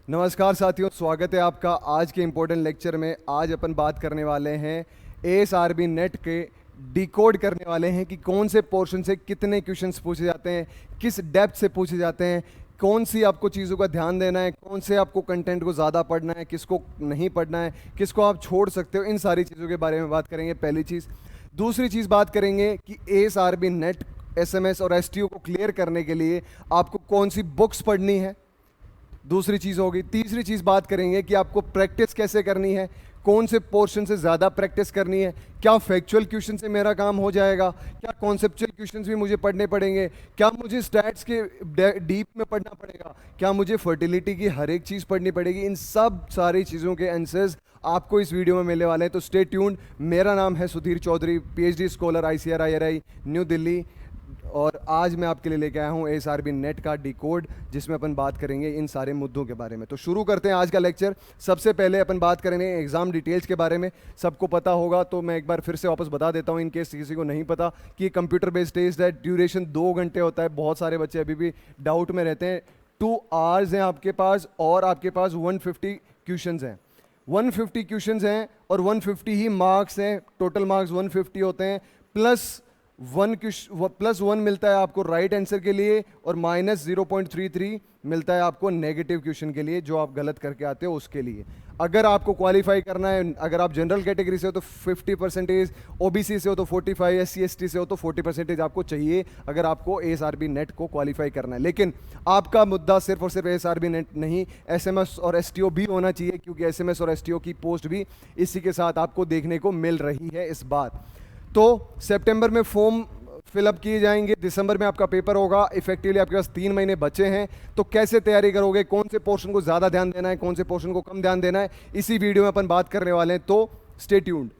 नमस्कार साथियों, स्वागत है आपका आज के इम्पोर्टेंट लेक्चर में। आज अपन बात करने वाले हैं एएसआरबी नेट के डिकोड करने वाले हैं कि कौन से पोर्शन से कितने क्वेश्चंस पूछे जाते हैं, किस डेप्थ से पूछे जाते हैं, कौन सी आपको चीज़ों का ध्यान देना है, कौन से आपको कंटेंट को ज़्यादा पढ़ना है, किसको नहीं पढ़ना है, किसको आप छोड़ सकते हो। इन सारी चीज़ों के बारे में बात करेंगे, पहली चीज़। दूसरी चीज़ बात करेंगे कि एएसआरबी नेट एसएमएस और एसटीओ को क्लियर करने के लिए आपको कौन सी बुक्स पढ़नी है, दूसरी चीज़ होगी। तीसरी चीज़ बात करेंगे कि आपको प्रैक्टिस कैसे करनी है, कौन से पोर्शन से ज़्यादा प्रैक्टिस करनी है, क्या फैक्चुअल क्वेश्चन से मेरा काम हो जाएगा, क्या कॉन्सेप्चुअल क्वेश्चंस भी मुझे पढ़ने पड़ेंगे, क्या मुझे स्टैट्स के डीप में पढ़ना पड़ेगा, क्या मुझे फर्टिलिटी की हर एक चीज़ पढ़नी पड़ेगी। इन सब सारी चीज़ों के आंसर्स आपको इस वीडियो में मिलने वाले हैं, तो स्टे ट्यून्ड। मेरा नाम है Sudhir Chaudhary, PhD scholar ICR IARI new Delhi, और आज मैं आपके लिए लेके आया हूँ एएसआरबी नेट का डिकोड, जिसमें अपन बात करेंगे इन सारे मुद्दों के बारे में। तो शुरू करते हैं आज का लेक्चर। सबसे पहले अपन बात करेंगे एग्जाम डिटेल्स के बारे में। सबको पता होगा तो मैं एक बार फिर से वापस बता देता हूँ, इन केस किसी को नहीं पता, कि ये कंप्यूटर बेस्ड टेस्ट है। ड्यूरेशन 2 घंटे होता है। बहुत सारे बच्चे अभी भी डाउट में रहते हैं। 2 आवर्स हैं आपके पास, और आपके पास 150 क्वेश्चन हैं। 150 क्वेश्चन हैं और 150 ही मार्क्स हैं। टोटल मार्क्स 150 होते हैं, +1 मिलता है आपको राइट आंसर के लिए, और -0.33 मिलता है आपको नेगेटिव क्वेश्चन के लिए, जो आप गलत करके आते हो उसके लिए। अगर आपको क्वालिफाई करना है, अगर आप जनरल कैटेगरी से हो तो 50%, ओबीसी से हो तो 45, SC ST से हो तो 40% आपको चाहिए, अगर आपको एएसआरबी नेट को क्वालिफाई करना है। लेकिन आपका मुद्दा सिर्फ और सिर्फ एएसआरबी नेट नहीं, एसएमएस और एसटीओ भी होना चाहिए, क्योंकि एसएमएस और एसटीओ की पोस्ट भी इसी के साथ आपको देखने को मिल रही है इस बार। तो सितंबर में फॉर्म फिलअप किए जाएंगे, दिसंबर में आपका पेपर होगा। इफेक्टिवली आपके पास 3 महीने बचे हैं। तो कैसे तैयारी करोगे, कौन से पोर्शन को ज़्यादा ध्यान देना है, कौन से पोर्शन को कम ध्यान देना है, इसी वीडियो में अपन बात करने वाले हैं। तो स्टे ट्यून्ड।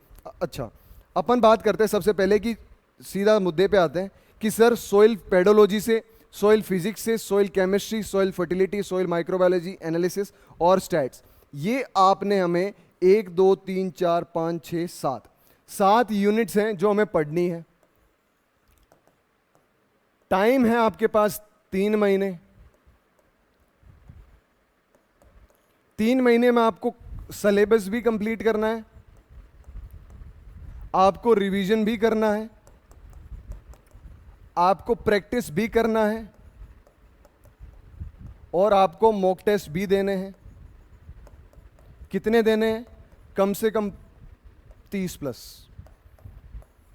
अच्छा, अपन बात करते हैं सबसे पहले कि सीधा मुद्दे पे आते हैं कि सर सॉइल पेडोलॉजी से, सॉइल फिजिक्स से, soil chemistry, soil fertility, soil microbiology, analysis और स्टैट्स, ये आपने हमें 1 2 3 4 5 6 7 यूनिट्स हैं जो हमें पढ़नी है। टाइम है आपके पास 3 महीने। 3 महीने में आपको सिलेबस भी कंप्लीट करना है, आपको रिवीजन भी करना है, आपको प्रैक्टिस भी करना है, और आपको मॉक टेस्ट भी देने हैं। कितने देने हैं? कम से कम 30+,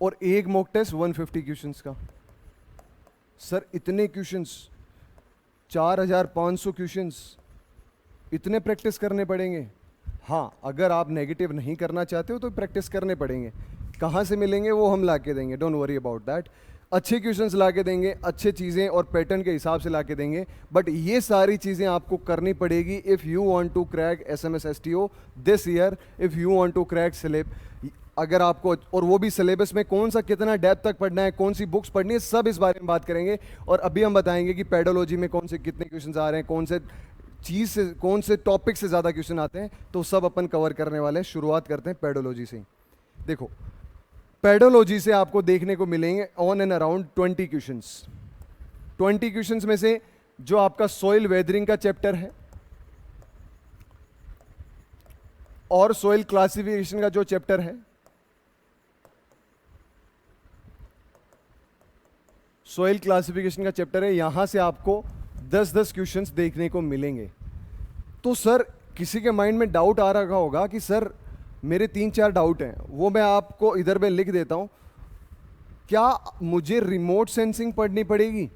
और एक मॉक टेस्ट 150 क्वेश्चंस का। सर इतने क्वेश्चंस, 4500 क्वेश्चंस, इतने प्रैक्टिस करने पड़ेंगे? हाँ, अगर आप नेगेटिव नहीं करना चाहते हो तो प्रैक्टिस करने पड़ेंगे। कहाँ से मिलेंगे वो हम ला के देंगे, डोंट वरी अबाउट दैट। अच्छे क्वेश्चंस ला के देंगे, अच्छे चीज़ें और पैटर्न के हिसाब से ला के देंगे, बट ये सारी चीज़ें आपको करनी पड़ेगी if you want to crack SMS STO this year, if you want to crack सिलेब। अगर आपको, और वो भी सिलेबस में कौन सा कितना डेप्थ तक पढ़ना है, कौन सी बुक्स पढ़नी है, सब इस बारे में बात करेंगे। और अभी हम बताएंगे कि पेडोलॉजी में कौन से कितने क्वेश्चन आ रहे हैं, कौन से चीज़ से, कौन से टॉपिक से ज़्यादा क्वेश्चन आते हैं, तो सब अपन कवर करने वाले हैं। शुरुआत करते हैं पेडोलॉजी से। देखो, पेडोलॉजी से आपको देखने को मिलेंगे on and around 20 questions. 20 questions में से जो आपका सॉइल वेदरिंग का चैप्टर है और सॉइल क्लासिफिकेशन का जो चैप्टर है, सॉइल क्लासिफिकेशन का चैप्टर है, यहां से आपको 10-10 क्वेश्चंस देखने को मिलेंगे। तो सर किसी के माइंड में डाउट आ रहा होगा कि सर मेरे 3-4 डाउट हैं, वो मैं आपको इधर में लिख देता हूं। क्या मुझे रिमोट सेंसिंग पढ़नी पड़ेगी?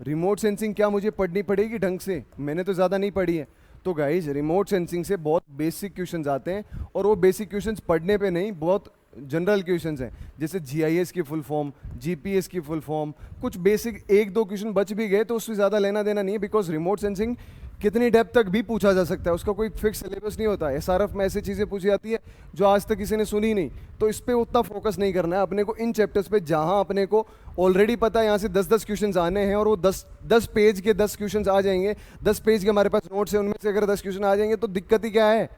रिमोट सेंसिंग क्या मुझे पढ़नी पड़ेगी ढंग से? मैंने तो ज़्यादा नहीं पढ़ी है। तो गाइज, रिमोट सेंसिंग से बहुत बेसिक क्वेश्चंस आते हैं, और वो बेसिक क्वेश्चंस पढ़ने पे नहीं, बहुत जनरल क्वेश्चंस हैं, जैसे जीआईएस की फुल फॉर्म, जीपीएस की फुल फॉर्म, कुछ बेसिक 1-2 क्वेश्चन बच भी गए तो उससे ज़्यादा लेना देना नहीं है, बिकॉज रिमोट सेंसिंग कितनी डेप्थ तक भी पूछा जा सकता है, उसका कोई फिक्स सिलेबस नहीं होता है। एसआरएफ में ऐसी चीज़ें पूछी जाती है जो आज तक किसी ने सुनी नहीं, तो इस पर उतना फोकस नहीं करना है अपने को। इन चैप्टर्स पे जहाँ अपने को ऑलरेडी पता है यहाँ से 10-10 क्वेश्चन आने हैं, और वो 10 पेज के 10 क्वेश्चन आ जाएंगे, 10 पेज के हमारे पास नोट्स है, उनमें से अगर 10 क्वेश्चन आ जाएंगे तो दिक्कत ही क्या है?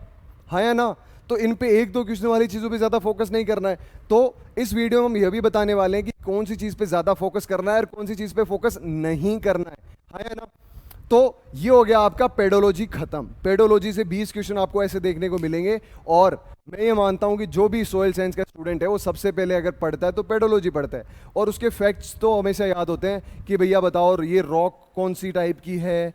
हाँ या ना? तो इन पे 1-2 क्वेश्चन वाली चीज़ों पे ज़्यादा फोकस नहीं करना है। तो इस वीडियो में हम यह भी बताने वाले हैं कि कौन सी चीज़ पे ज़्यादा फोकस करना है और कौन सी चीज़ पे फोकस नहीं करना है। हाँ या ना? तो ये हो गया आपका पेडोलॉजी खत्म। पेडोलॉजी से 20 क्वेश्चन आपको ऐसे देखने को मिलेंगे। और मैं ये मानता हूं कि जो भी सोयल साइंस का स्टूडेंट है वो सबसे पहले अगर पढ़ता है तो पेडोलॉजी पढ़ता है, और उसके फैक्ट्स तो हमेशा याद होते हैं कि भैया बताओ ये रॉक कौन सी टाइप की है,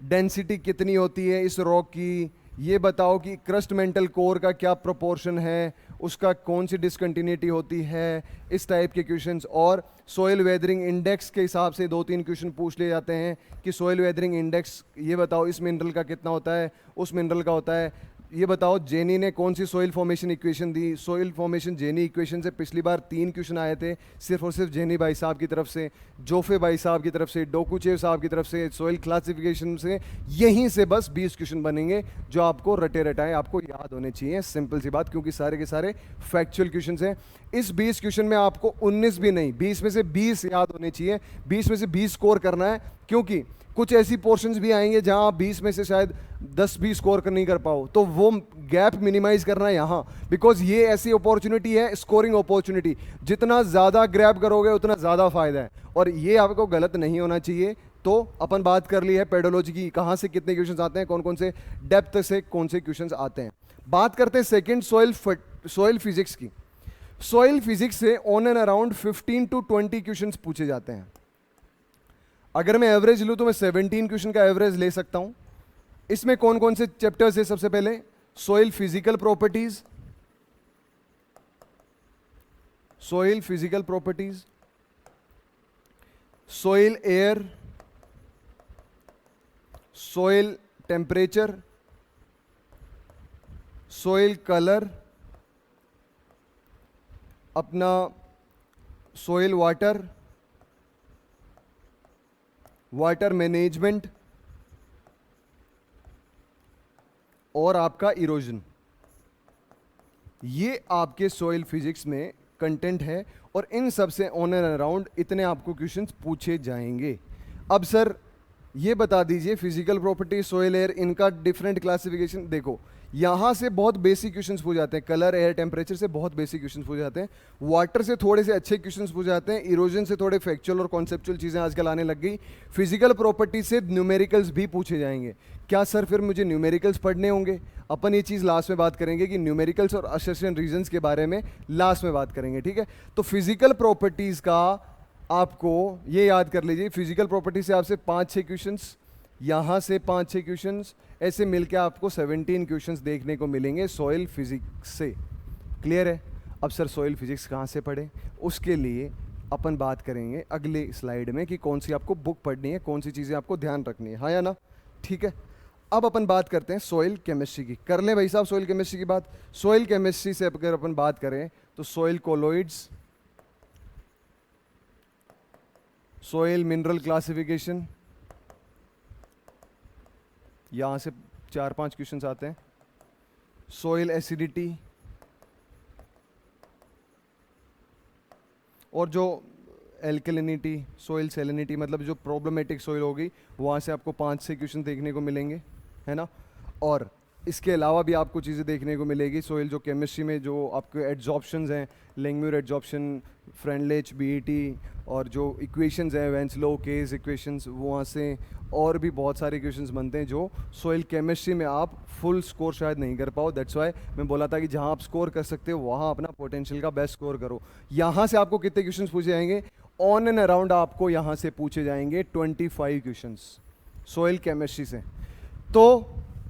डेंसिटी कितनी होती है इस रॉक की, ये बताओ कि क्रस्ट मेंटल कोर का क्या प्रोपोर्शन है, उसका कौन सी डिसकंटिन्यूटी होती है, इस टाइप के क्वेश्चंस। और सोयल वेदरिंग इंडेक्स के हिसाब से 2-3 क्वेश्चन पूछ लिए जाते हैं कि सोयल वेदरिंग इंडेक्स ये बताओ इस मिनरल का कितना होता है, उस मिनरल का होता है। ये बताओ जेनी ने कौन सी सोइल फॉर्मेशन इक्वेशन दी। सोइल फॉर्मेशन जेनी इक्वेशन से पिछली बार 3 क्वेश्चन आए थे सिर्फ और सिर्फ जेनी भाई साहब की तरफ से, जोफे भाई साहब की तरफ से, डोकुचेव साहब की तरफ से, सोइल क्लासिफिकेशन से। यहीं से बस 20 क्वेश्चन बनेंगे जो आपको रटे रटाए आपको याद होने चाहिए। सिंपल सी बात, क्योंकि सारे के सारे फैक्चुअल क्वेश्चन हैं। इस 20 क्वेश्चन में आपको 19 भी नहीं, 20 में से 20 याद होने चाहिए। 20 में से 20 स्कोर करना है, क्योंकि कुछ ऐसी पोर्शंस भी आएंगे जहां आप 20 में से शायद 10 भी स्कोर नहीं कर पाओ, तो वो गैप मिनिमाइज करना है यहाँ। बिकॉज ये ऐसी अपॉर्चुनिटी है, स्कोरिंग अपॉर्चुनिटी, जितना ज़्यादा ग्रैब करोगे उतना ज़्यादा फायदा है, और ये आपको गलत नहीं होना चाहिए। तो अपन बात कर ली है पेडोलॉजी की, कहाँ से कितने क्वेश्चंस आते हैं, कौन कौन से डेप्थ से कौन से क्वेश्चंस आते हैं। बात करते हैं सेकेंड सॉइल फिजिक्स की। सॉइल फिजिक्स से on and around 15 to 20 questions पूछे जाते हैं। अगर मैं एवरेज लूँ तो मैं 17 क्वेश्चन का एवरेज ले सकता हूँ। इसमें कौन कौन से चैप्टर्स है? सबसे पहले soil physical properties, soil physical properties, soil air, soil temperature, soil colour, अपना सोइल वाटर, वाटर मैनेजमेंट, और आपका इरोजन। ये आपके सॉइल फिजिक्स में कंटेंट है, और इन सब से ऑन एंड अराउंड इतने आपको क्वेश्चंस पूछे जाएंगे। अब सर ये बता दीजिए, फिजिकल प्रॉपर्टी, सॉइल एयर, इनका डिफरेंट क्लासिफिकेशन। देखो यहाँ से बहुत बेसिक क्वेश्चंस पूछ जाते हैं, कलर एयर टेम्परेचर से बहुत बेसिक क्वेश्चंस पूछ जाते हैं, वाटर से थोड़े से अच्छे क्वेश्चंस पूछ जाते हैं, इरोजन से थोड़े फैक्चुअल और कॉन्सेप्चुअल चीज़ें आजकल आने लग गई, फिजिकल प्रॉपर्टी से न्यूमेरिकल्स भी पूछे जाएंगे। क्या सर फिर मुझे न्यूमेरिकल्स पढ़ने होंगे? अपन ये चीज़ लास्ट में बात करेंगे कि न्यूमेरिकल्स और असर्शन रीजंस के बारे में लास्ट में बात करेंगे, ठीक है। तो फिजिकल प्रॉपर्टीज़ का आपको ये याद कर लीजिए, फिजिकल प्रॉपर्टी से आपसे 5-6 क्वेश्चंस, यहाँ से 5-6 क्वेश्चंस, ऐसे मिलके आपको 17 क्वेश्चंस देखने को मिलेंगे सॉइल फिजिक्स से। क्लियर है? अब सर सॉइल फिजिक्स कहाँ से पढ़ें? उसके लिए अपन बात करेंगे अगले स्लाइड में कि कौन सी आपको बुक पढ़नी है, कौन सी चीज़ें आपको ध्यान रखनी है, हाँ या ना? ठीक है। अब अपन बात करते हैं सॉइल केमिस्ट्री की। कर लें भाई साहब सॉइल केमिस्ट्री की बात। सॉइल केमिस्ट्री से अगर अपन बात करें तो soil colloids, soil mineral classification, यहाँ से 4-5 क्वेश्चंस आते हैं, सॉइल एसिडिटी, और जो एल्कलिनिटी, सॉइल सेलिनिटी, मतलब जो प्रॉब्लमेटिक सॉइल होगी वहाँ से आपको 5-6 क्वेश्चन देखने को मिलेंगे, है ना। और इसके अलावा भी आपको चीज़ें देखने को मिलेगी सॉइल जो केमिस्ट्री में जो आपके एड्जॉर्प्शंस हैं, लैंगम्यूर एड्जॉर्प्शन, फ्रेंडलिच, बीईटी, और जो इक्वेशंस हैं वेंसलो केस इक्वेशंस, वहाँ से और भी बहुत सारे इक्वेशंस बनते हैं जो सॉइल केमिस्ट्री में आप फुल स्कोर शायद नहीं कर पाओ। दैट्स वाई मैं बोला था कि जहाँ आप स्कोर कर सकते हो वहाँ अपना पोटेंशियल का बेस्ट स्कोर करो। यहाँ से आपको कितने क्वेश्चंस पूछे जाएंगे? ऑन एंड अराउंड आपको यहाँ से पूछे जाएंगे 25 क्वेश्चंस सॉइल केमिस्ट्री से। तो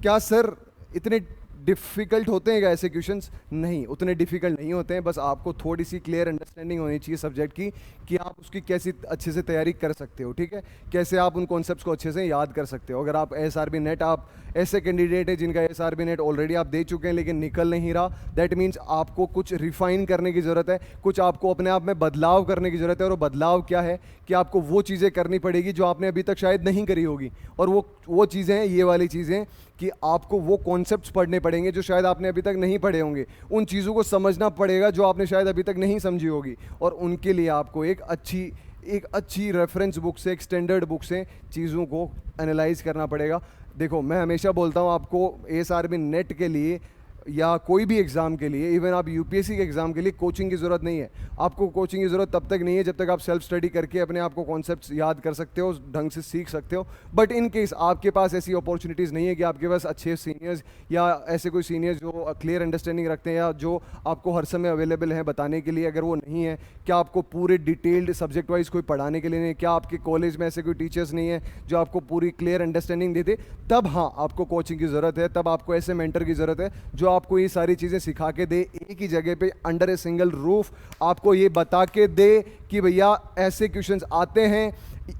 क्या सर इतने डिफ़िकल्ट होते हैं क्या ऐसे क्वेश्चंस? नहीं, उतने डिफ़िकल्ट नहीं होते हैं, बस आपको थोड़ी सी क्लियर अंडरस्टैंडिंग होनी चाहिए सब्जेक्ट की कि आप उसकी कैसी अच्छे से तैयारी कर सकते हो, ठीक है, कैसे आप उन कॉन्सेप्ट्स को अच्छे से याद कर सकते हो। अगर आप एसआरबी नेट, आप ऐसे कैंडिडेट है जिनका एसआरबी नेट ऑलरेडी आप दे चुके हैं लेकिन निकल नहीं रहा, दैट मीन्स आपको कुछ रिफाइन करने की ज़रूरत है, कुछ आपको अपने आप में बदलाव करने की ज़रूरत है। और वो बदलाव क्या है कि आपको वो चीज़ें करनी पड़ेगी जो आपने अभी तक शायद नहीं करी होगी, और वो चीज़ें हैं ये वाली चीज़ें कि आपको वो कॉन्सेप्ट्स पढ़ने पड़ेंगे जो शायद आपने अभी तक नहीं पढ़े होंगे, उन चीज़ों को समझना पड़ेगा जो आपने शायद अभी तक नहीं समझी होगी, और उनके लिए आपको एक अच्छी रेफरेंस बुक से, एक स्टैंडर्ड बुक से चीज़ों को एनालाइज करना पड़ेगा। देखो मैं हमेशा बोलता हूँ आपको एसआरबी नेट के लिए या कोई भी एग्ज़ाम के लिए, इवन आप यूपीएससी के एग्ज़ाम के लिए कोचिंग की ज़रूरत नहीं है। आपको कोचिंग की ज़रूरत तब तक नहीं है जब तक आप सेल्फ स्टडी करके अपने आप को कॉन्सेप्ट्स याद कर सकते हो, ढंग से सीख सकते हो। बट इन केस आपके पास ऐसी अपॉर्चुनिटीज़ नहीं है कि आपके पास अच्छे सीनियर्स या ऐसे कोई सीनियर्स जो क्लियर अंडरस्टैंडिंग रखते हैं या जो आपको हर समय अवेलेबल हैं बताने के लिए, अगर वो नहीं है, क्या आपको पूरे डिटेल्ड सब्जेक्ट वाइज कोई पढ़ाने के लिए नहीं है, क्या आपके कॉलेज में ऐसे कोई टीचर्स नहीं है जो आपको पूरी क्लियर अंडरस्टैंडिंग देते, तब हाँ आपको कोचिंग की ज़रूरत है, तब आपको ऐसे मेंटर की ज़रूरत है जो आपको ये सारी चीज़ें सिखा के दे, एक ही जगह पे अंडर ए सिंगल रूफ आपको ये बता के दे कि भैया ऐसे क्वेश्चंस आते हैं,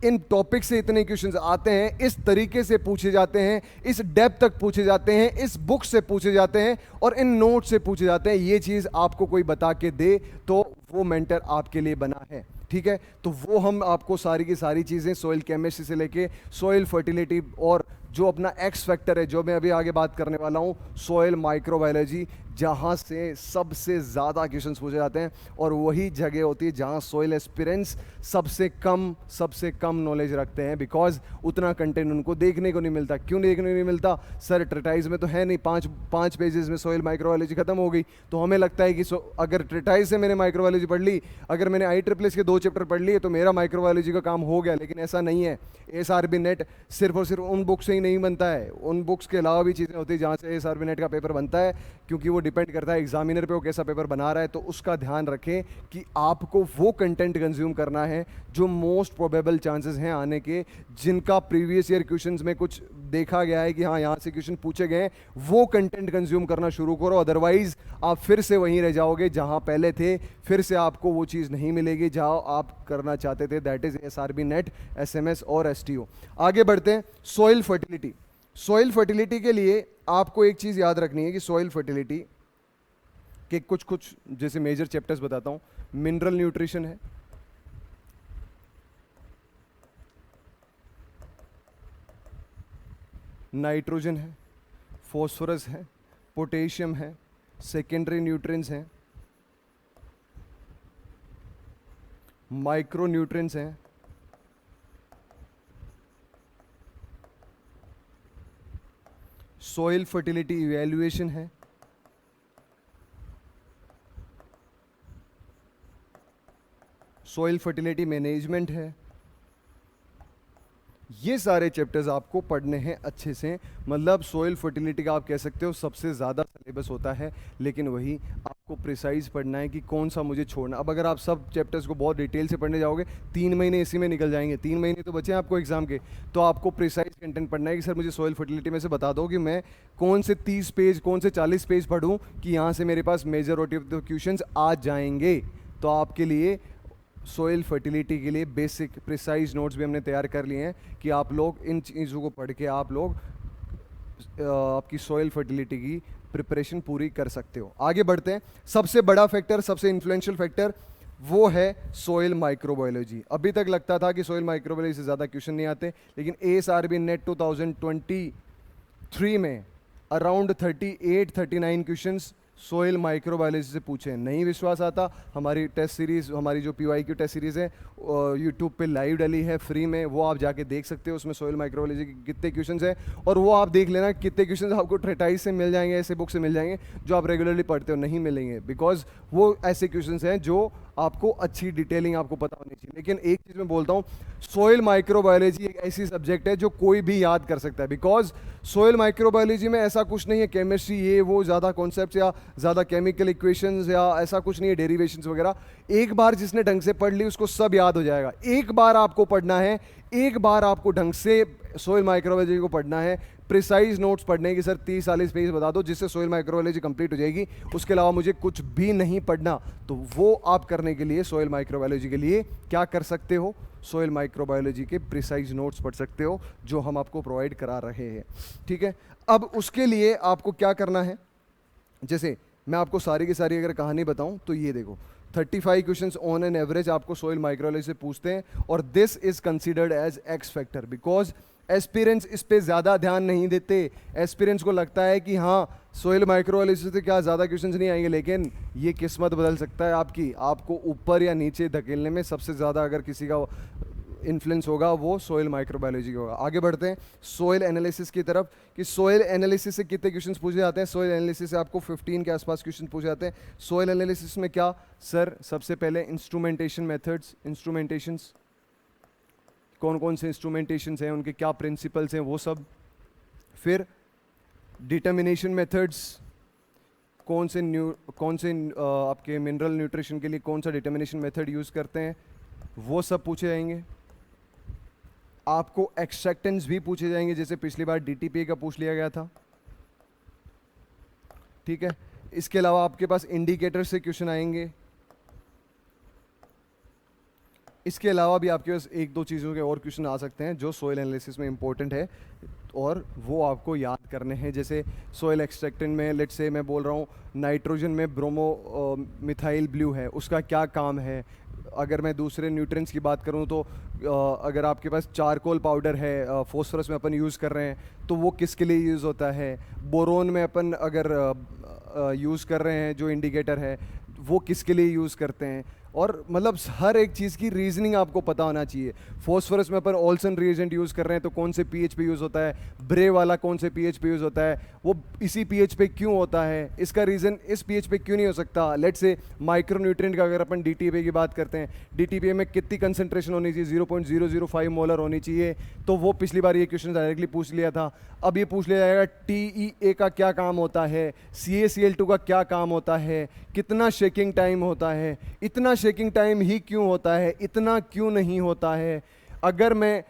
इन टॉपिक से इतने क्वेश्चंस आते हैं, इस तरीके से पूछे जाते हैं, इस डेप्थ तक पूछे जाते हैं, इस बुक से पूछे जाते हैं और इन नोट से पूछे जाते हैं। ये चीज़ आपको कोई बता के दे तो वो मेंटर आपके लिए बना है। ठीक है, तो वो हम आपको सारी की सारी चीज़ें सॉइल केमिस्ट्री से लेके सॉइल फर्टिलिटी और जो अपना एक्स फैक्टर है, जो मैं अभी आगे बात करने वाला हूँ, सॉइल माइक्रोबायोलॉजी, जहाँ से सबसे ज़्यादा क्वेश्चंस पूछे जाते हैं और वही जगह होती है जहाँ सॉइल एस्पिरेंट्स सबसे कम नॉलेज रखते हैं, बिकॉज उतना कंटेंट उनको देखने को नहीं मिलता। क्यों देखने को नहीं मिलता? सर ट्रेटाइज में तो है नहीं, पाँच पेजेस में सॉइल माइक्रोबायोलॉजी खत्म हो गई, तो हमें लगता है कि अगर ट्रेटाइज से मैंने माइक्रोबायोलॉजी पढ़ ली, अगर मैंने ISSS के 2 चैप्टर पढ़ लिए तो मेरा माइक्रोबायोलॉजी का काम हो गया। लेकिन ऐसा नहीं है। ASRB नेट सिर्फ और सिर्फ उन बुक से ही नहीं बनता है, उन बुक्स के अलावा भी चीज़ें होती है जहाँ से ASRB नेट का पेपर बनता है, क्योंकि वो डिपेंड करता है एग्जामिनर पे वो कैसा पेपर बना रहा है। तो उसका ध्यान रखें कि आपको वो कंटेंट कंज्यूम करना है जो मोस्ट प्रोबेबल चांसेस हैं आने के, जिनका प्रीवियस ईयर क्वेश्चंस में कुछ देखा गया है कि हाँ यहाँ से क्वेश्चन पूछे गए हैं, वो कंटेंट कंज्यूम करना शुरू करो। अदरवाइज आप फिर से वहीं रह जाओगे जहाँ पहले थे, फिर से आपको वो चीज़ नहीं मिलेगी जहाँ आप करना चाहते थे, that is ASRB net, SMS और STO। आगे बढ़ते हैं, सॉइल फर्टिलिटी। सॉइल फर्टिलिटी के लिए आपको एक चीज़ याद रखनी है कि सॉइल फर्टिलिटी के कुछ जैसे मेजर चैप्टर्स बताता हूँ। मिनरल न्यूट्रिशन है, नाइट्रोजन है, फॉस्फोरस है, पोटेशियम है, सेकेंडरी न्यूट्रिएंट्स हैं, माइक्रो न्यूट्रिएंट्स हैं, सॉइल फर्टिलिटी इवैल्यूएशन है, सॉइल फर्टिलिटी मैनेजमेंट है। ये सारे चैप्टर्स आपको पढ़ने हैं अच्छे से। मतलब सॉइल फर्टिलिटी का आप कह सकते हो सबसे ज़्यादा सिलेबस होता है, लेकिन वही आपको प्रिसाइज पढ़ना है कि कौन सा मुझे छोड़ना। अब अगर आप सब चैप्टर्स को बहुत डिटेल से पढ़ने जाओगे 3 महीने इसी में निकल जाएंगे, 3 महीने तो बचे हैं आपको एग्जाम के। तो आपको प्रिसाइज कंटेंट पढ़ना है कि सर मुझे सॉइल फर्टिलिटी में से बता दो कि मैं कौन से 30 पेज, कौन से 40 पेज पढ़ूँ कि यहाँ से मेरे पास मेजॉरिटी ऑफ द क्वेश्चंस आ जाएंगे। तो आपके लिए सॉइल फर्टिलिटी के लिए बेसिक प्रिसाइज नोट्स भी हमने तैयार कर लिए हैं कि आप लोग इन चीज़ों को पढ़ के आप लोग आपकी सॉइल फर्टिलिटी की प्रिपरेशन पूरी कर सकते हो। आगे बढ़ते हैं, सबसे बड़ा फैक्टर, सबसे इन्फ्लुएंशियल फैक्टर वो है सॉइल माइक्रोबायोलॉजी। अभी तक लगता था कि सॉइल माइक्रोबायोलॉजी से ज़्यादा क्वेश्चन नहीं आते, लेकिन ASRB नेट 2023 में अराउंड 38-39 क्वेश्चंस सॉइल माइक्रोबायोलॉजी से पूछे। नहीं विश्वास आता, हमारी टेस्ट सीरीज़, हमारी जो PYQ टेस्ट सीरीज़ है यूट्यूब पे लाइव डली है फ्री में, वो आप जाके देख सकते हो। उसमें सॉइल माइक्रोबायोलॉजी के कितने क्वेश्चंस हैं और वो आप देख लेना कितने क्वेश्चंस आपको ट्रेटाइज से मिल जाएंगे, ऐसे बुक से मिल जाएंगे जो आप रेगुलरली पढ़ते हो नहीं मिलेंगे, बिकॉज वो ऐसे क्वेश्चंस हैं जो आपको अच्छी डिटेलिंग आपको पता होनी चाहिए। लेकिन एक चीज़ मैं बोलता हूँ, सॉइल माइक्रोबायोलॉजी एक ऐसी सब्जेक्ट है जो कोई भी याद कर सकता है, बिकॉज सॉइल माइक्रोबायोलॉजी में ऐसा कुछ नहीं है केमिस्ट्री ये वो ज़्यादा कॉन्सेप्ट या ज़्यादा केमिकल इक्वेशंस या ऐसा कुछ नहीं है, डेरिवेशंस वगैरह। एक बार जिसने ढंग से पढ़ ली उसको सब याद हो जाएगा। एक बार आपको पढ़ना है, एक बार आपको ढंग से सॉइल माइक्रोबायोलॉजी को पढ़ना है, प्रिसाइज नोट्स पढ़ने की सर 30-40 पेज बता दो जिससे सॉइल माइक्रोबायोलॉजी कंप्लीट हो जाएगी, उसके अलावा मुझे कुछ भी नहीं पढ़ना। तो वो आप करने के लिए सॉइल माइक्रोबायोलॉजी के लिए क्या कर सकते हो, सॉइल माइक्रोबायोलॉजी के प्रिसाइज नोट्स पढ़ सकते हो जो हम आपको प्रोवाइड करा रहे हैं। ठीक है, अब उसके लिए आपको क्या करना है, जैसे मैं आपको सारी की सारी अगर कहानी बताऊं तो ये देखो 35 क्वेश्चंस ऑन एन एवरेज आपको सॉइल माइक्रोबायोलॉजी से पूछते हैं और this is considered as X factor because aspirants इस पे ज़्यादा ध्यान नहीं देते। एस्पिरेंट्स को लगता है कि हाँ सॉइल माइक्रोबायोलॉजी से क्या ज़्यादा क्वेश्चंस नहीं आएंगे, लेकिन ये किस्मत बदल सकता है आपकी, आपको ऊपर या नीचे धकेलने में सबसे ज़्यादा अगर किसी का इन्फ्लुएंस होगा वो सोइल माइक्रोबायोलॉजी का होगा। आगे बढ़ते हैं सोइल एनालिसिस की तरफ कि सोइल एनालिसिस से कितने क्वेश्चंस पूछे जाते हैं। सोइल एनालिसिस से आपको 15 के आसपास क्वेश्चन पूछे जाते हैं। सोइल एनालिसिस में क्या सर, सबसे पहले इंस्ट्रूमेंटेशन मेथड्स, इंस्ट्रूमेंटेशंस कौन कौन से इंस्ट्रूमेंटेशंस हैं, उनके क्या प्रिंसिपल्स हैं, वो सब। फिर डिटर्मिनेशन मेथड्स, कौन से आपके मिनरल न्यूट्रिशन के लिए कौन सा डिटर्मिनेशन मेथड यूज़ करते हैं, वो सब पूछे जाएंगे। आपको एक्सट्रैक्टेंट्स भी पूछे जाएंगे, जैसे पिछली बार डीटीपी का पूछ लिया गया था, ठीक है। इसके अलावा आपके पास इंडिकेटर से क्वेश्चन आएंगे। इसके अलावा भी आपके पास एक दो चीज़ों के और क्वेश्चन आ सकते हैं जो सोइल एनालिसिस में इंपॉर्टेंट है और वो आपको याद करने हैं। जैसे सोइल एक्सट्रैक्टेंट में लेट्स से मैं बोल रहा हूँ नाइट्रोजन में ब्रोमो मिथाइल ब्लू है, उसका क्या काम है। अगर मैं दूसरे न्यूट्रिएंट्स की बात करूँ तो अगर आपके पास चारकोल पाउडर है, फॉस्फोरस में अपन यूज़ कर रहे हैं, तो वो किसके लिए यूज़ होता है। बोरोन में अपन अगर यूज़ कर रहे हैं जो इंडिकेटर है, वो किसके लिए यूज़ करते हैं। और मतलब हर एक चीज़ की रीजनिंग आपको पता होना चाहिए। फॉस्फोरस में अपन ऑल्सन रिएजेंट यूज़ कर रहे हैं तो कौन से पीएच पे यूज़ होता है, ब्रे वाला कौन से पीएच पे यूज़ होता है, वो इसी पीएच पे क्यों होता है, इसका रीज़न इस पीएच पे क्यों नहीं हो सकता। लेट्स से माइक्रोन्यूट्रिएंट का अगर अपन डीटीपी की बात करते हैं, डीटीपी में कितनी कंसंट्रेशन होनी चाहिए, 0.005 मोलर होनी चाहिए, तो वो पिछली बार ये क्वेश्चन डायरेक्टली पूछ लिया था। अब ये पूछ लिया जाएगा टीईए का क्या काम होता है, CaCl2 का क्या काम होता है, कितना शेकिंग टाइम होता है, इतना शेकिंग टाइम ही क्यों होता है, इतना क्यों नहीं होता है। अगर मैं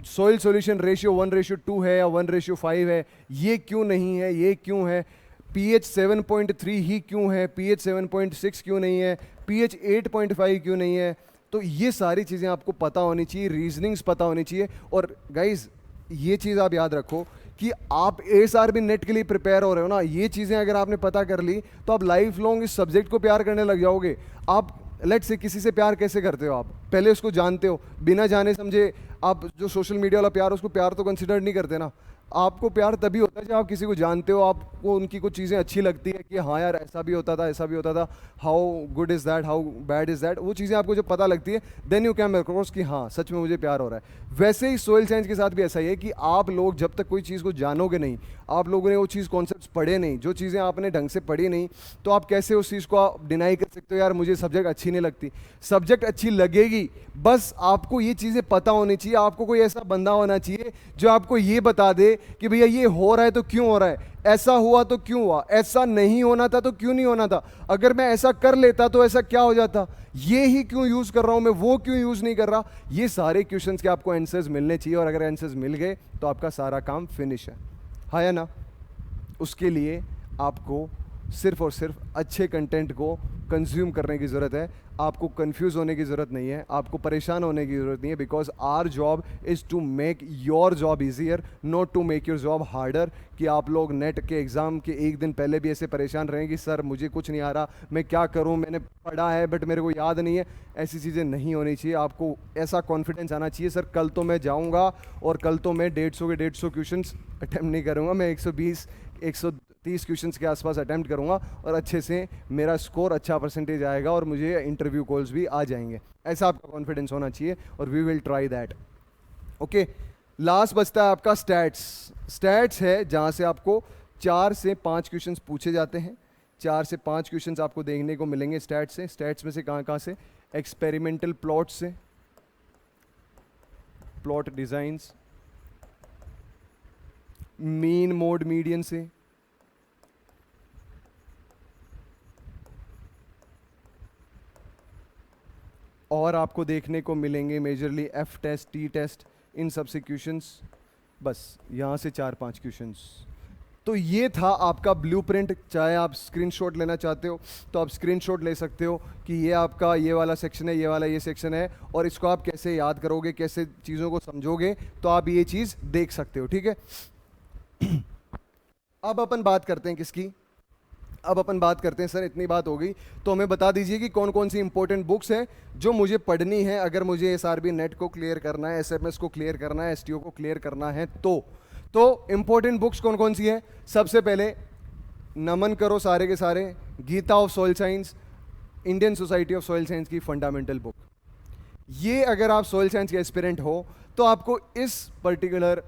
सोइल सॉल्यूशन रेशियो 1:2 है या 1:5 है, ये क्यों नहीं है, ये क्यों है। पीएच 7.3 ही क्यों है, पीएच 7.6 क्यों नहीं है, पीएच 8.5 क्यों नहीं है। तो ये सारी चीज़ें आपको पता होनी चाहिए, रीजनिंग्स पता होनी चाहिए। और गाइज ये चीज़ आप याद रखो कि आप एएसआरबी नेट के लिए प्रिपेयर हो रहे हो ना, ये चीज़ें अगर आपने पता कर ली तो आप लाइफ लॉन्ग इस सब्जेक्ट को प्यार करने लग जाओगे। आप लेट से किसी से प्यार कैसे करते हो, आप पहले उसको जानते हो, बिना जाने समझे आप जो सोशल मीडिया वाला प्यार, उसको प्यार तो कंसिडर नहीं करते ना। आपको प्यार तभी होता है जब आप किसी को जानते हो, आपको उनकी कुछ चीज़ें अच्छी लगती है कि हाँ यार ऐसा भी होता था, ऐसा भी होता था, how good is that, how bad is that, वो चीज़ें आपको जब पता लगती है देन यू कैन अक्रॉस कि हाँ सच में मुझे प्यार हो रहा है। वैसे ही सोइल साइंस के साथ भी ऐसा ही है कि आप लोग जब तक कोई चीज़ को जानोगे नहीं, आप लोगों ने वो चीज़ कॉन्सेप्ट्स पढ़े नहीं, जो चीज़ें आपने ढंग से पढ़ी नहीं, तो आप कैसे उस चीज़ को आप डिनाई कर सकते हो यार मुझे सब्जेक्ट अच्छी नहीं लगती। सब्जेक्ट अच्छी लगेगी, बस आपको ये चीज़ें पता होनी चाहिए। आपको कोई ऐसा बंदा होना चाहिए जो आपको ये बता दे कि भैया ये हो रहा है तो क्यों हो रहा है, ऐसा हुआ तो क्यों हुआ, ऐसा नहीं होना था तो क्यों नहीं होना था, अगर मैं ऐसा कर लेता तो ऐसा क्या हो जाता, ये ही क्यों यूज कर रहा हूं मैं, वो क्यों यूज नहीं कर रहा। ये सारे क्वेश्चंस के आपको आंसर्स मिलने चाहिए, और अगर आंसर्स मिल गए तो आपका सारा काम फिनिश है, हाँ या ना। उसके लिए आपको सिर्फ और सिर्फ अच्छे कंटेंट को कंज्यूम करने की ज़रूरत है। आपको कंफ्यूज होने की ज़रूरत नहीं है, आपको परेशान होने की ज़रूरत नहीं है, because our job is to make your job easier, not to make your job harder. कि आप लोग नेट के एग्ज़ाम के एक दिन पहले भी ऐसे परेशान रहें कि सर मुझे कुछ नहीं आ रहा, मैं क्या करूं, मैंने पढ़ा है बट मेरे को याद नहीं है। ऐसी चीज़ें नहीं होनी चाहिए। आपको ऐसा कॉन्फिडेंस आना चाहिए सर कल तो मैं जाऊँगा और कल तो मैं 150 के 150 क्वेश्चन अटैम्प्ट नहीं करूँगा, मैं 120 130 क्वेश्चंस के आसपास अटैम्प्ट करूंगा और अच्छे से मेरा स्कोर अच्छा परसेंटेज आएगा और मुझे इंटरव्यू कॉल्स भी आ जाएंगे। ऐसा आपका कॉन्फिडेंस होना चाहिए और we will try that. Okay, last बचता है आपका स्टैट्स। स्टैट्स है जहां से आपको 4 से 5 क्वेश्चंस पूछे जाते हैं। 4 से 5 क्वेश्चंस आपको देखने को मिलेंगे स्टैट्स से। स्टैट्स में से कहाँ से, एक्सपेरिमेंटल प्लॉट से, plot designs, mean mode median से, और आपको देखने को मिलेंगे majorly F test, T test, इन सब से क्वेश्चंस। बस यहाँ से 4-5 क्वेश्चंस। तो ये था आपका ब्लूप्रिंट। चाहे आप स्क्रीनशॉट लेना चाहते हो तो आप स्क्रीनशॉट ले सकते हो कि ये आपका ये वाला सेक्शन है, ये वाला ये सेक्शन है, और इसको आप कैसे याद करोगे, कैसे चीज़ों को समझोगे, तो आप ये चीज़ देख सकते हो, ठीक है। अब अपन बात करते हैं किसकी, अब अपन बात करते हैं सर इतनी बात हो गई तो हमें बता दीजिए कि कौन कौन सी इंपॉर्टेंट बुक्स हैं जो मुझे पढ़नी है अगर मुझे एसआरबी नेट को क्लियर करना है, एसएमएस को क्लियर करना है, एसटीओ को क्लियर करना है। तो इंपॉर्टेंट बुक्स कौन कौन सी है। सबसे पहले नमन करो सारे के सारे, Gita of soil science, Indian society of soil science की फंडामेंटल बुक। ये अगर आप सोयल साइंस के एस्पिरेंट हो तो आपको इस पर्टिकुलर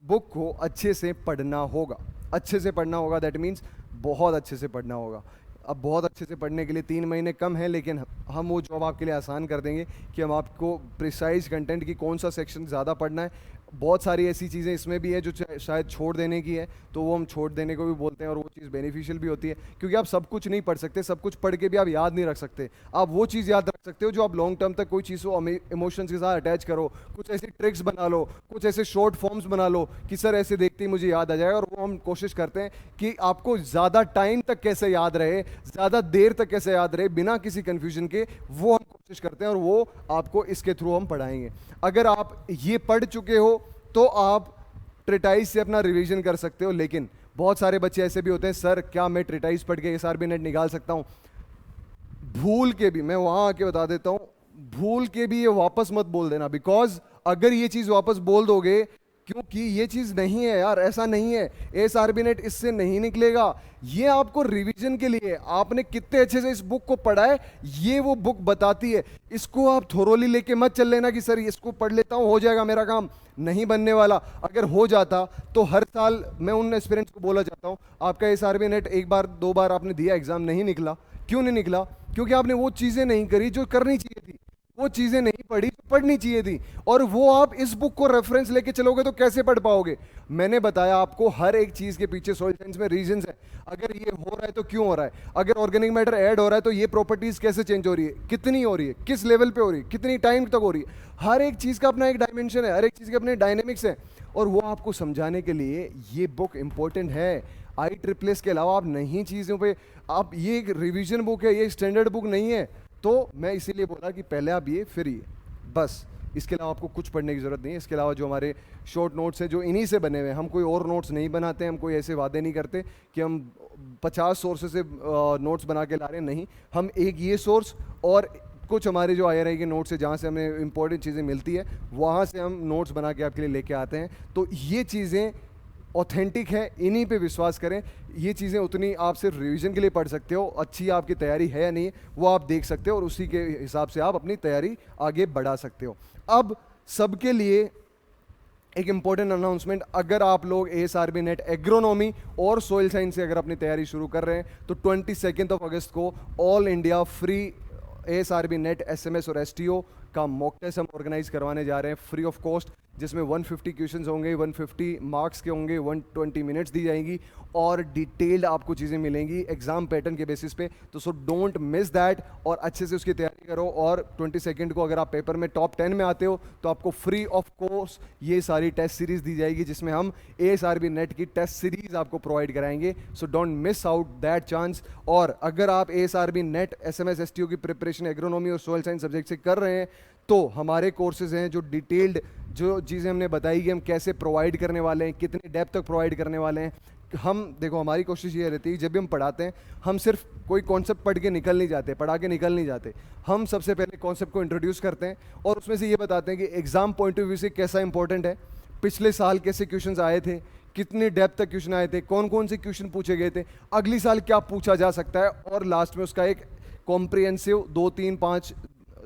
बुक को अच्छे से पढ़ना होगा। अच्छे से पढ़ना होगा दैट मीन्स बहुत अच्छे से पढ़ना होगा। अब बहुत अच्छे से पढ़ने के लिए 3 महीने कम है, लेकिन हम वो जॉब आपके लिए आसान कर देंगे कि हम आपको प्रिसाइज कंटेंट की कौन सा सेक्शन ज़्यादा पढ़ना है। बहुत सारी ऐसी चीज़ें इसमें भी है जो शायद छोड़ देने की है, तो वो हम छोड़ देने को भी बोलते हैं, और वो चीज़ बेनिफिशियल भी होती है, क्योंकि आप सब कुछ नहीं पढ़ सकते, सब कुछ पढ़ के भी आप याद नहीं रख सकते। आप वो चीज़ याद रख सकते हो जो आप लॉन्ग टर्म तक कोई चीज़ को इमोशंस के साथ अटैच करो, कुछ ऐसी ट्रिक्स बना लो, कुछ ऐसे शॉर्ट फॉर्म्स बना लो कि सर ऐसे देखते ही मुझे याद आ जाएगा। और वो हम कोशिश करते हैं कि आपको ज़्यादा टाइम तक कैसे याद रहे, ज़्यादा देर तक कैसे याद रहे बिना किसी कन्फ्यूजन के, वो हम कोशिश करते हैं, और वो आपको इसके थ्रू हम पढ़ाएंगे। अगर आप ये पढ़ चुके हो तो आप ट्रिटाइज से अपना रिवीजन कर सकते हो। लेकिन बहुत सारे बच्चे ऐसे भी होते हैं, सर क्या मैं ट्रिटाइज पढ़ के एसआरबी नेट निकाल सकता हूं? भूल के भी, मैं वहां आके बता देता हूं, भूल के भी ये वापस मत बोल देना, बिकॉज अगर ये चीज वापस बोल दोगे, क्योंकि ये चीज नहीं है यार, ऐसा नहीं है, एसआरबी नेट इससे नहीं निकलेगा। ये आपको रिवीजन के लिए, आपने कितने अच्छे से इस बुक को पढ़ा है ये वो बुक बताती है। इसको आप थोरोली लेके मत चल लेना कि सर इसको पढ़ लेता हूं हो जाएगा मेरा काम, नहीं बनने वाला। अगर हो जाता तो हर साल मैं उन एस्पिरेंट्स को बोला चाहता हूं, आपका एसआरबी नेट एक बार 2 बार आपने दिया, एग्जाम नहीं निकला, क्यों नहीं निकला? क्योंकि आपने वो चीजें नहीं करी जो करनी चाहिए थी, वो चीजें नहीं पढ़ी जो पढ़नी चाहिए थी। और वो आप इस बुक को रेफरेंस लेके चलोगे तो कैसे पढ़ पाओगे? मैंने बताया आपको हर एक चीज के पीछे सॉइल साइंस में रीजंस है। अगर ये हो रहा है तो क्यों हो रहा है, अगर ऑर्गेनिक मैटर ऐड हो रहा है तो ये प्रॉपर्टीज कैसे चेंज हो रही है, कितनी हो रही है, किस लेवल पे हो रही है, कितनी टाइम तक हो रही है। हर एक चीज का अपना एक डायमेंशन है, हर एक चीज के अपने डायनेमिक्स है, और वो आपको समझाने के लिए ये बुक इंपॉर्टेंट है। IEEE के अलावा आप नहीं चीज़ों पे, आप ये एक रिवीजन बुक है, ये स्टैंडर्ड बुक नहीं है। तो मैं इसीलिए बोला कि पहले आप ये फिर ये, बस इसके अलावा आपको कुछ पढ़ने की ज़रूरत नहीं है। इसके अलावा जो हमारे शॉर्ट नोट्स हैं जो इन्हीं से बने हुए हैं, हम कोई और नोट्स नहीं बनाते हैं, हम कोई ऐसे वादे नहीं करते कि हम 50 सोर्सेज से नोट्स बना के ला रहे हैं, नहीं। हम एक ये सोर्स और कुछ हमारे जो IRI के नोट्स है जहाँ से हमें इंपॉर्टेंट चीज़ें मिलती है, वहाँ से हम नोट्स बना के आपके लिए लेके आते हैं। तो ये चीज़ें ऑथेंटिक है, इन्हीं पे विश्वास करें। ये चीज़ें उतनी आप सिर्फ रिवीजन के लिए पढ़ सकते हो, अच्छी आपकी तैयारी है या नहीं वो आप देख सकते हो, और उसी के हिसाब से आप अपनी तैयारी आगे बढ़ा सकते हो। अब सबके लिए एक इंपॉर्टेंट अनाउंसमेंट, अगर आप लोग ASRB नेट एग्रोनॉमी और सोइल साइंस से अगर अपनी तैयारी शुरू कर रहे हैं तो 22 अगस्त को all India free ASRB net SMS और STO का मॉक टेस्ट हम ऑर्गेनाइज करवाने जा रहे हैं फ्री ऑफ कॉस्ट, जिसमें 150 क्वेश्चंस होंगे, 150 मार्क्स के होंगे, 120 मिनट्स दी जाएंगी, और डिटेल्ड आपको चीज़ें मिलेंगी एग्जाम पैटर्न के बेसिस पे। तो सो डोंट मिस दैट, और अच्छे से उसकी तैयारी करो। और 22 को अगर आप पेपर में टॉप 10 में आते हो तो आपको फ्री ऑफ कोर्स ये सारी टेस्ट सीरीज दी जाएगी, जिसमें हम ASRB नेट की टेस्ट सीरीज आपको प्रोवाइड कराएंगे। So don't miss out that chance. और अगर आप ASRB नेट SMS STO की प्रिपरेशन एग्रोनॉमी और सोइल साइंस सब्जेक्ट से कर रहे हैं तो हमारे कोर्सेज हैं जो डिटेल्ड, जो चीज़ें हमने बताई कि हम कैसे प्रोवाइड करने वाले हैं, कितने डेप्थ तक प्रोवाइड करने वाले हैं। हम देखो, हमारी कोशिश ये रहती है जब भी हम पढ़ाते हैं, हम सिर्फ कोई कॉन्सेप्ट पढ़ के निकल नहीं जाते, पढ़ा के निकल नहीं जाते। हम सबसे पहले कॉन्सेप्ट को इंट्रोड्यूस करते हैं और उसमें से ये बताते हैं कि एग्जाम पॉइंट ऑफ व्यू से कैसा इंपॉर्टेंट है, पिछले साल कैसे क्वेश्चन आए थे, कितने डेप्थ तक क्वेश्चन आए थे, कौन कौन से क्वेश्चन पूछे गए थे, अगली साल क्या पूछा जा सकता है, और लास्ट में उसका एक कॉम्प्रिहेंसिव 2 3 5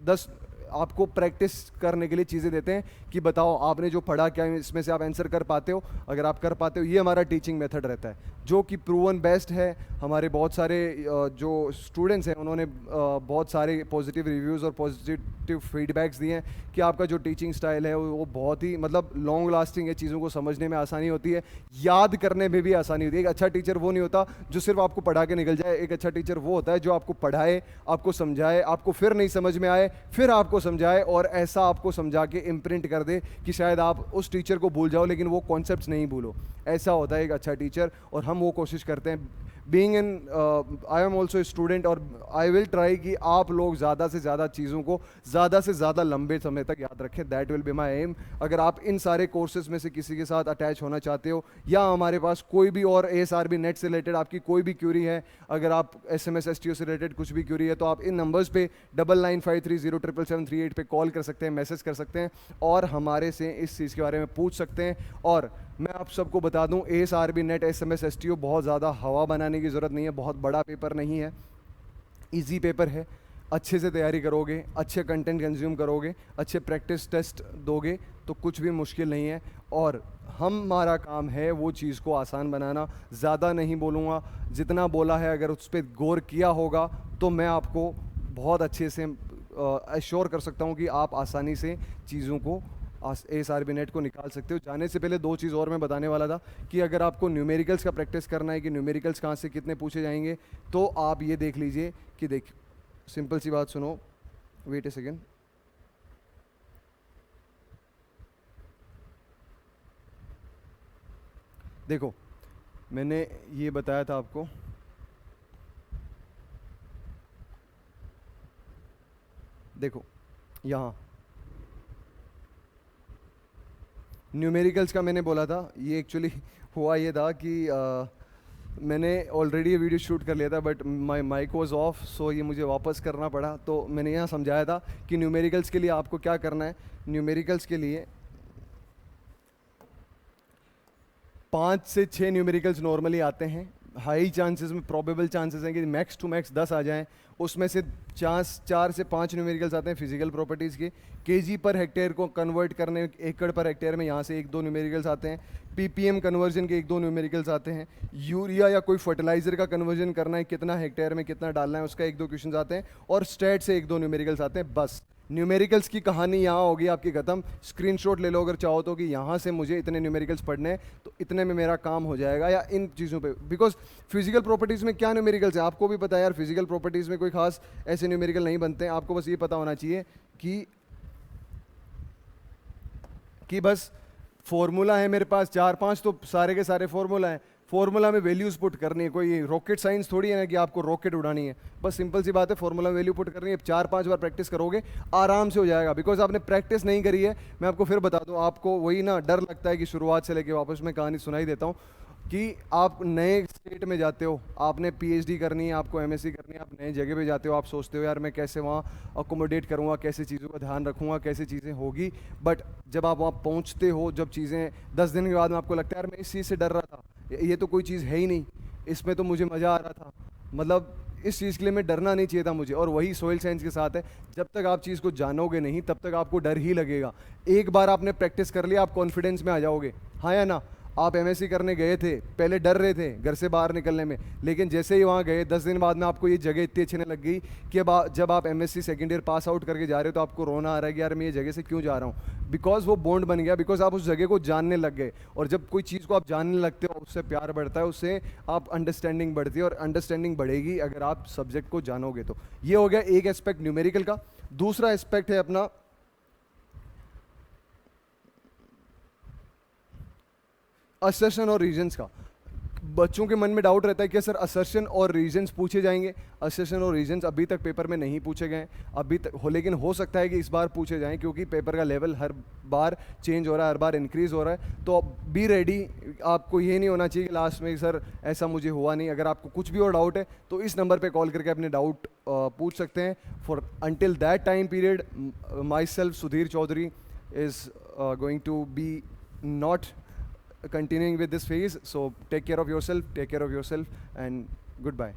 10 आपको प्रैक्टिस करने के लिए चीज़ें देते हैं कि बताओ आपने जो पढ़ा क्या इसमें से आप आंसर कर पाते हो। अगर आप कर पाते हो, ये हमारा टीचिंग मेथड रहता है जो कि प्रूवन बेस्ट है। हमारे बहुत सारे जो स्टूडेंट्स हैं उन्होंने बहुत सारे पॉजिटिव रिव्यूज़ और पॉजिटिव फीडबैक्स दिए हैं कि आपका जो टीचिंग स्टाइल है वो बहुत ही मतलब लॉन्ग लास्टिंग है, चीज़ों को समझने में आसानी होती है, याद करने में भी आसानी होती है। एक अच्छा टीचर वो नहीं होता जो सिर्फ आपको पढ़ा के निकल जाए, एक अच्छा टीचर वो होता है जो आपको पढ़ाए, आपको समझाए, आपको फिर नहीं समझ में आए फिर आपको समझाए, और ऐसा आपको समझा के इम्प्रिंट कर दे कि शायद आप उस टीचर को भूल जाओ लेकिन वो कॉन्सेप्ट्स नहीं भूलो। ऐसा होता है एक अच्छा टीचर, और हम वो कोशिश करते हैं। Being in I am also student, और आई विल ट्राई कि आप लोग ज़्यादा से ज़्यादा चीज़ों को ज़्यादा से ज़्यादा लंबे समय तक याद रखें। That will be my aim. अगर आप इन सारे कोर्सेज में से किसी के साथ अटैच होना चाहते हो, या हमारे पास कोई भी और ASRB नेट से रिलेटेड आपकी कोई भी क्यूरी है, अगर आप SMS STO से रिलेटेड कुछ भी क्यूरी है, तो आप इन नंबर्स पे 9953077738 पे कॉल कर सकते हैं, मैसेज कर सकते हैं, और हमारे से इस चीज़ के बारे में पूछ सकते हैं। और मैं आप सबको बता दूं, ASRB नेट SMS STO बहुत ज़्यादा हवा बनाने की ज़रूरत नहीं है, बहुत बड़ा पेपर नहीं है, इजी पेपर है। अच्छे से तैयारी करोगे, अच्छे कंटेंट कंज्यूम करोगे, अच्छे प्रैक्टिस टेस्ट दोगे तो कुछ भी मुश्किल नहीं है। और हमारा काम है वो चीज़ को आसान बनाना। ज़्यादा नहीं बोलूँगा, जितना बोला है अगर उस पर गौर किया होगा तो मैं आपको बहुत अच्छे से एश्योर कर सकता हूँ कि आप आसानी से चीज़ों को ASRB नेट को निकाल सकते हो। जाने से पहले दो चीज़ और मैं बताने वाला था कि अगर आपको न्यूमेरिकल्स का प्रैक्टिस करना है कि न्यूमेरिकल्स कहाँ से कितने पूछे जाएंगे, तो आप ये देख लीजिए कि सिंपल सी बात सुनो, वेट ए सेकेंड। देखो, मैंने ये बताया था आपको, देखो यहाँ न्यूमेरिकल्स का मैंने बोला था। ये एक्चुअली हुआ ये था कि मैंने ऑलरेडी ये वीडियो शूट कर लिया था but my mic was off, so ये मुझे वापस करना पड़ा। तो मैंने यहाँ समझाया था कि न्यूमेरिकल्स के लिए आपको क्या करना है। न्यूमेरिकल्स के लिए 5 से 6 न्यूमेरिकल्स नॉर्मली आते हैं। हाई चांसेस में, प्रोबेबल चांसेस हैं कि मैक्स टू मैक्स 10 आ जाएं। उसमें से 4 से 5 न्यूमेरिकल्स आते हैं फिजिकल प्रॉपर्टीज़ के। केजी पर हेक्टेयर को कन्वर्ट करने, एकड़ पर हेक्टेयर में, यहाँ से 1-2 न्यूमेरिकल्स आते हैं। पीपीएम कन्वर्जन के 1-2 न्यूमेरिकल्स आते हैं। यूरिया या कोई फर्टिलाइजर का कन्वर्जन करना है, कितना हेक्टेयर में कितना डालना है, उसका 1-2 क्वेश्चन आते हैं। और स्टेट से 1-2 न्यूमेरिकल्स आते हैं। बस न्यूमेरिकल्स की कहानी यहाँ होगी आपकी ख़त्म। स्क्रीनशॉट ले लो अगर चाहो तो कि यहाँ से मुझे इतने न्यूमेरिकल्स पढ़ने हैं तो इतने में मेरा काम हो जाएगा, या इन चीज़ों पे। बिकॉज फिजिकल प्रॉपर्टीज़ में क्या न्यूमेरिकल्स है आपको भी पता है यार। फिजिकल प्रॉपर्टीज़ में कोई खास ऐसे न्यूमेरिकल नहीं बनते हैं। आपको बस ये पता होना चाहिए कि बस फॉर्मूला है मेरे पास 4-5, तो सारे के सारे फॉर्मूला हैं। फॉर्मूला में वैल्यूज पुट करनी है, कोई रॉकेट साइंस थोड़ी है ना कि आपको रॉकेट उड़ानी है। बस सिंपल सी बात है, फॉर्मूला में वैल्यू पुट करनी है। 4-5 बार प्रैक्टिस करोगे आराम से हो जाएगा। बिकॉज आपने प्रैक्टिस नहीं करी है। मैं आपको फिर बता दूं, आपको वही ना डर लगता है कि शुरुआत से लेके वापस मैं कहानी सुनाई देता हूँ कि आप नए स्टेट में जाते हो, आपने पीएचडी करनी है, आपको एमएससी करनी है, आप नए जगह पे जाते हो, आप सोचते हो यार मैं कैसे वहाँ अकोमोडेट करूँगा, कैसे चीज़ों का ध्यान रखूँगा, कैसे चीज़ें होगी। बट जब आप वहाँ पहुँचते हो, जब चीज़ें 10 दिन के बाद में आपको लगता है यार मैं इस चीज़ से डर रहा था, ये तो कोई चीज़ है ही नहीं, इसमें तो मुझे मज़ा आ रहा था, मतलब इस चीज़ के लिए मैं डरना नहीं चाहिए था मुझे। और वही सोइल साइंस के साथ है, जब तक आप चीज़ को जानोगे नहीं तब तक आपको डर ही लगेगा। एक बार आपने प्रैक्टिस कर लिया, आप कॉन्फिडेंस में आ जाओगे। हाँ या ना? आप एमएससी करने गए थे, पहले डर रहे थे घर से बाहर निकलने में, लेकिन जैसे ही वहाँ गए 10 दिन बाद में आपको ये जगह इतनी अच्छी लग गई कि अब जब आप MSc second year pass out करके जा रहे हो तो आपको रोना आ रहा है कि यार मैं ये जगह से क्यों जा रहा हूँ। बिकॉज वो बॉन्ड बन गया, बिकॉज आप उस जगह को जानने लग गए। और जब कोई चीज़ को आप जानने लगते हो उससे प्यार बढ़ता है, उससे आप अंडरस्टैंडिंग बढ़ती है, और अंडरस्टैंडिंग बढ़ेगी अगर आप सब्जेक्ट को जानोगे तो। ये हो गया एक एस्पेक्ट न्यूमेरिकल का। दूसरा एस्पेक्ट है अपना असर्शन और रीजंस का। बच्चों के मन में डाउट रहता है कि सर असर्शन और रीजंस पूछे जाएंगे। असर्शन और रीजंस अभी तक पेपर में नहीं पूछे गए अभी तक हो, लेकिन हो सकता है कि इस बार पूछे जाएं क्योंकि पेपर का लेवल हर बार चेंज हो रहा है, हर बार इंक्रीज़ हो रहा है। तो बी रेडी। आपको ये नहीं होना चाहिए कि लास्ट में सर ऐसा मुझे हुआ नहीं। अगर आपको कुछ भी और डाउट है तो इस नंबर पर कॉल करके अपने डाउट पूछ सकते हैं। For until that time period myself Sudhir Chaudhary is going to be not continuing with this phase. So take care of yourself and goodbye.